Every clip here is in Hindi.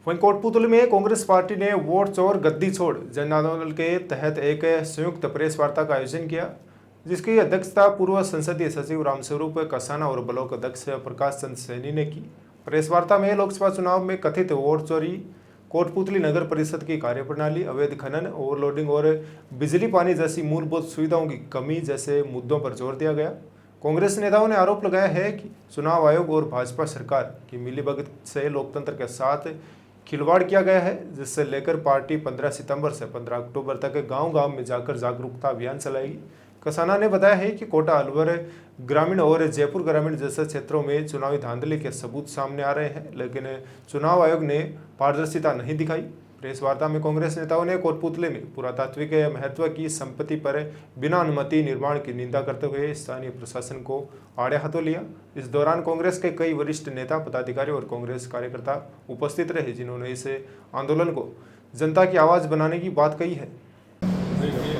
वहीं कोटपुतली में कांग्रेस पार्टी ने वोट चोर गद्दी छोड़ जन आंदोलन के तहत एक संयुक्त प्रेस वार्ता का आयोजन किया, जिसकी अध्यक्षता पूर्व संसदीय सचिव रामस्वरूप कसाना और ब्लॉक अध्यक्ष प्रकाश चंद सैनी ने की। प्रेस वार्ता में लोकसभा चुनाव में कथित वोट चोरी, कोटपुतली नगर परिषद की कार्यप्रणाली, अवैध खनन, ओवरलोडिंग और बिजली पानी जैसी मूलभूत सुविधाओं की कमी जैसे मुद्दों पर जोर दिया गया। कांग्रेस नेताओं ने आरोप लगाया है कि चुनाव आयोग और भाजपा सरकार की मिलीभगत से लोकतंत्र के साथ खिलवाड़ किया गया है, जिससे लेकर पार्टी 15 सितंबर से 15 अक्टूबर तक गांव-गांव में जाकर जागरूकता अभियान चलाएगी। कसाना ने बताया है कि कोटा, अलवर ग्रामीण और जयपुर ग्रामीण जैसे क्षेत्रों में चुनावी धांधली के सबूत सामने आ रहे हैं, लेकिन चुनाव आयोग ने पारदर्शिता नहीं दिखाई। प्रेस वार्ता में कांग्रेस नेताओं ने कोटपुतली में पुरातात्विक महत्व की संपत्ति पर बिना अनुमति निर्माण की निंदा करते हुए स्थानीय प्रशासन को आड़े हाथों लिया। इस दौरान कांग्रेस के कई वरिष्ठ नेता, पदाधिकारी और कांग्रेस कार्यकर्ता उपस्थित रहे, जिन्होंने इस आंदोलन को जनता की आवाज बनाने की बात कही है। देखिए,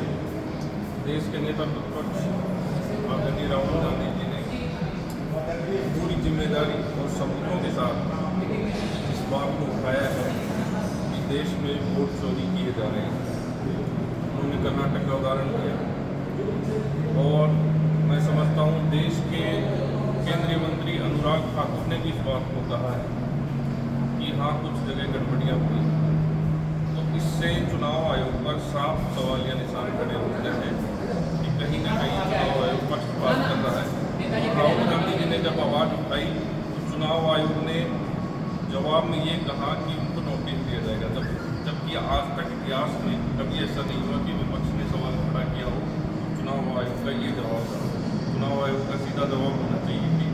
देश के नेता प्रतिपक्ष आदरणीय राहुल गांधी जी ने पूरी जिम्मेदारी और सबूतों के साथ इस बात को उठाया है कि देश में वोट चोरी किए जा रहे हैं। उन्होंने कर्नाटक का उदाहरण दिया और मैं समझता हूँ देश के केंद्रीय मंत्री अनुराग ठाकुर ने भी इस बात को कहा है कि हाँ, कुछ जगह गड़बड़ियाँ हुई। तो इससे चुनाव आयोग पर साफ सवालिया निशान खड़े होते हैं कि कहीं ना कहीं चुनाव आयोग पक्षपात कर रहा है। राहुल गांधी जी ने जब आवाज़ उठाई तो चुनाव आयोग ने जवाब में ये कहा कि उनको नोटिस दिया जाएगा, जबकि आज तक इतिहास में कभी ऐसा नहीं हुआ कि विपक्ष ने सवाल खड़ा किया हो। चुनाव आयोग का ये जवाब था। चुनाव आयोग का सीधा जवाब होना चाहिए कि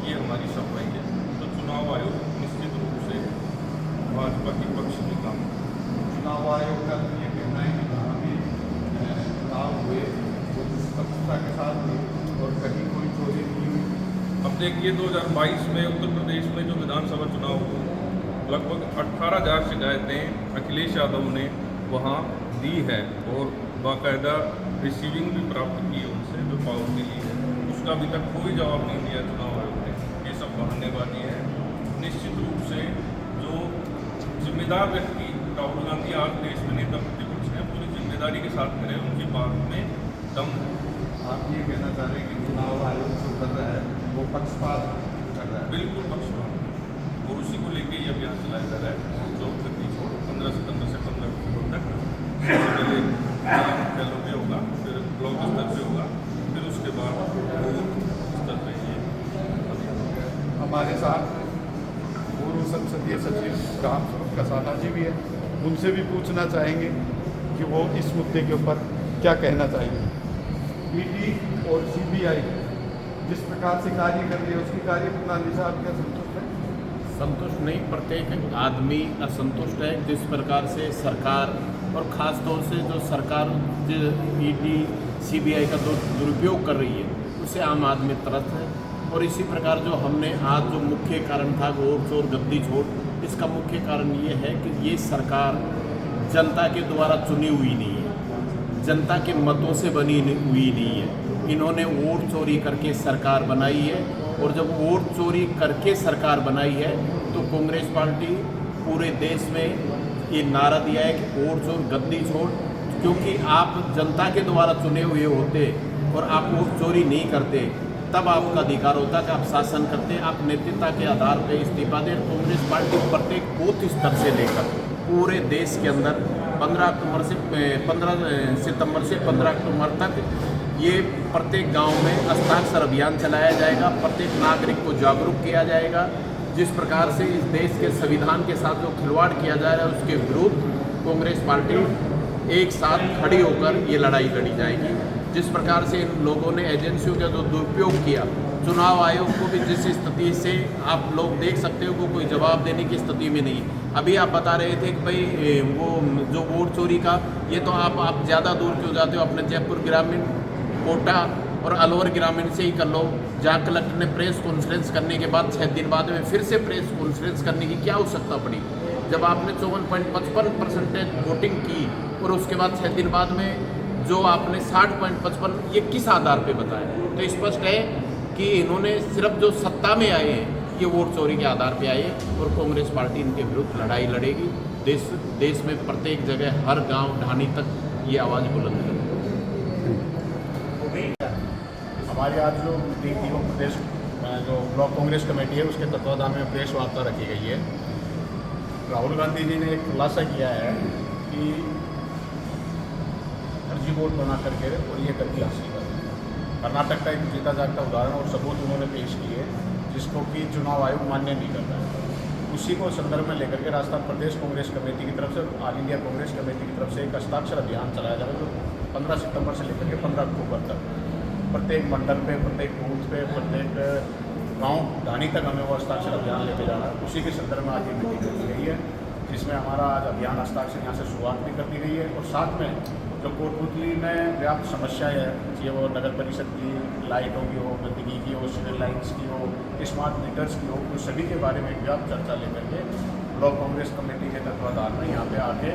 ये हमारी सफाई है। तो चुनाव आयोग निश्चित रूप से भाजपा के पक्ष में काम करे। चुनाव आयोग का ये कहना है कि जहाँ भी चुनाव हुए वो निष्पक्षता के साथ हुए और कहीं कोई चोरी नहीं हुई। अब देखिए, 2022 में उत्तर प्रदेश में जो विधानसभा चुनाव हुए, लगभग 18,000 शिकायतें अखिलेश यादव ने वहाँ दी है और बाकायदा रिसीविंग भी प्राप्त की है उनसे, जो पावर मिली है। उसका अभी तक कोई जवाब नहीं दिया चुनाव आयोग ने। ये सब बहानेबाजी है। निश्चित रूप से जो जिम्मेदार व्यक्ति राहुल गांधी आज देश में नेता प्रतिपक्ष हैं, पूरी जिम्मेदारी के साथ करें, उनकी बात में दम है। आप ये कहना चाह रहे हैं कि चुनाव आयोग जो कर रहा है वो पक्षपात कर रहा है? बिल्कुल पक्षपात, और उसी को लेके ये अभियान चलाया जा रहा है। जो 15 सितंबर से 15 अक्टूबर तक पहले जिला मुख्यालयों पे होगा, फिर ब्लॉक स्तर पे होगा, फिर उसके बाद बूथ स्तर पे ये अभियान होगा। हमारे साथ पूर्व संसदीय सचिव रामस्वरूप कसाना जी भी है, उनसे भी पूछना चाहेंगे कि वो इस मुद्दे के ऊपर क्या कहना चाहेंगे। ईडी और सीबीआई जिस प्रकार से कार्य कर रही है उसकी कार्यप्रणाली से आप क्या संतुष्ट हैं? संतुष्ट नहीं, प्रत्येक आदमी असंतुष्ट है जिस प्रकार से सरकार और ख़ास तौर से जो सरकार ईडी सीबीआई का दुरुपयोग कर रही है उससे आम आदमी त्रस्त है। और इसी प्रकार जो हमने आज जो मुख्य कारण था वोट चोर गद्दी छोड़, इसका मुख्य कारण ये है कि ये सरकार जनता के द्वारा चुनी हुई नहीं है, जनता के मतों से बनी हुई नहीं है। इन्होंने वोट चोरी करके सरकार बनाई है और जब वोट चोरी करके सरकार बनाई है तो कांग्रेस पार्टी पूरे देश में ये नारा दिया है कि वोट चोर गद्दी छोड़, क्योंकि आप जनता के द्वारा चुने हुए होते और आप वोट चोरी नहीं करते, तब आपका अधिकार होता कि आप शासन करते, आप नेतृत्व के आधार पर इस्तीफा दें। कांग्रेस पार्टी प्रत्येक बूथ स्तर से लेकर पूरे देश के अंदर 15 सितंबर से 15 अक्टूबर तक ये प्रत्येक गांव में हस्ताक्षर अभियान चलाया जाएगा। प्रत्येक नागरिक को जागरूक किया जाएगा। जिस प्रकार से इस देश के संविधान के साथ जो खिलवाड़ किया जा रहा है उसके विरुद्ध कांग्रेस पार्टी एक साथ खड़ी होकर ये लड़ाई लड़ी जाएगी। जिस प्रकार से इन लोगों ने एजेंसियों का जो दुरुपयोग किया, चुनाव आयोग को भी जिस स्थिति से आप लोग देख सकते हो कोई जवाब देने की स्थिति में नहीं। अभी आप बता रहे थे कि भाई वो जो वोट चोरी का, ये तो आप ज़्यादा दूर क्यों जाते हो, अपने जयपुर ग्रामीण, कोटा और अलवर ग्रामीण से ही कर लो, जहाँ कलेक्टर ने प्रेस कॉन्फ्रेंस करने के बाद 6 दिन बाद में फिर से प्रेस कॉन्फ्रेंस करने की क्या आवश्यकता पड़ी, जब आपने 54.55% वोटिंग की और उसके बाद 6 दिन बाद में जो आपने 60.55 ये किस आधार पे बताया? तो स्पष्ट है कि इन्होंने सिर्फ जो सत्ता में आए हैं ये वोट चोरी के आधार पे आए और कांग्रेस पार्टी इनके विरुद्ध लड़ाई लड़ेगी। देश में प्रत्येक जगह, हर गांव ढाणी तक ये आवाज़ बुलंद करेगी। हमारी आज जो मीटिंग थी वो प्रदेश जो ब्लॉक कांग्रेस कमेटी है उसके तत्वाधान में प्रेस वार्ता रखी गई है। राहुल गांधी जी ने एक खुलासा किया है कि फर्जी वोट बना करके और ये गद्दी हासिल कर कर्नाटक का एक जीता जागता उदाहरण और सबूत उन्होंने पेश किए जिसको कि चुनाव आयोग मान्य नहीं करता है। उसी को संदर्भ में लेकर के राजस्थान प्रदेश कांग्रेस कमेटी की तरफ से ऑल इंडिया कांग्रेस कमेटी की तरफ से एक हस्ताक्षर अभियान चलाया जा रहा है जो 15 सितंबर से लेकर के 15 अक्टूबर तक प्रत्येक मंडल पे, प्रत्येक बूथ पे, प्रत्येक गांव ढाणी तक हमें वो हस्ताक्षर अभियान लेके जाना है। उसी के संदर्भ में आज ये मीटिंग रखी गई है जिसमें हमारा आज अभियान हस्ताक्षर यहाँ से शुरुआत भी कर दी गई है और साथ में जो कोटपुतली में व्याप्त समस्याएं है, चाहे वो नगर परिषद की लाइटों की हो, गंदगी की हो, सिविल लाइन्स की हो, स्मार्ट मीटर्स की हो, उन सभी के बारे में व्याप्त चर्चा लेकर के ब्लॉक कांग्रेस कमेटी के तत्वाधान में यहाँ पे आके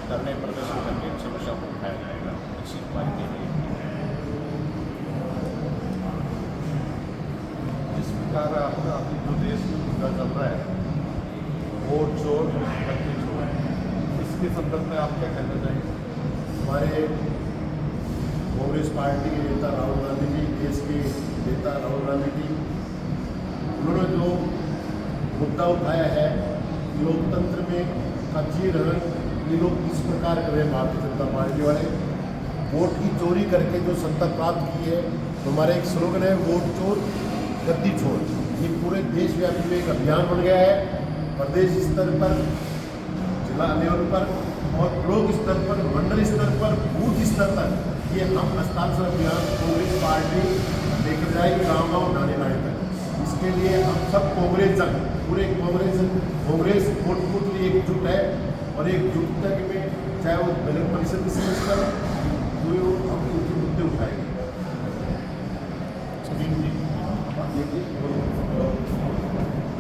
धरने प्रदर्शन करके इन समस्याओं को उठाया जाएगा। इसी बात के लिए जिस प्रकार अभी जो देश में मुद्दा चल रहा है वोट चोर गद्दी चोर, इसके संदर्भ में आप क्या कहना चाहेंगे? हमारे कांग्रेस पार्टी के नेता राहुल गांधी जी, देश के नेता राहुल गांधी जी, उन्होंने जो मुद्दा उठाया है लोकतंत्र में कच्ची रहन ये लोग किस प्रकार कर रहे हैं भारतीय जनता पार्टी वाले, वोट की चोरी करके जो सत्ता प्राप्त की है। तो हमारा एक स्लोगन है वोट चोर गद्दी चोर। ये पूरे देशव्यापी में एक अभियान बन गया है। प्रदेश स्तर पर, जिला लेवल पर और ब्लॉक स्तर पर, मंडल स्तर पर, बूथ स्तर तक ये हम हस्ताक्षर अभियान कांग्रेस पार्टी लेकर जाएगी गाँव गाँव ढाणी ढाणी तक। इसके लिए हम सब कांग्रेस जन, पूरे कांग्रेस कोटपुतली एकजुट है और एकजुटता में चाहे वो नगर परिषद की समस्या जो हम उनके मुद्दे उठाएंगे।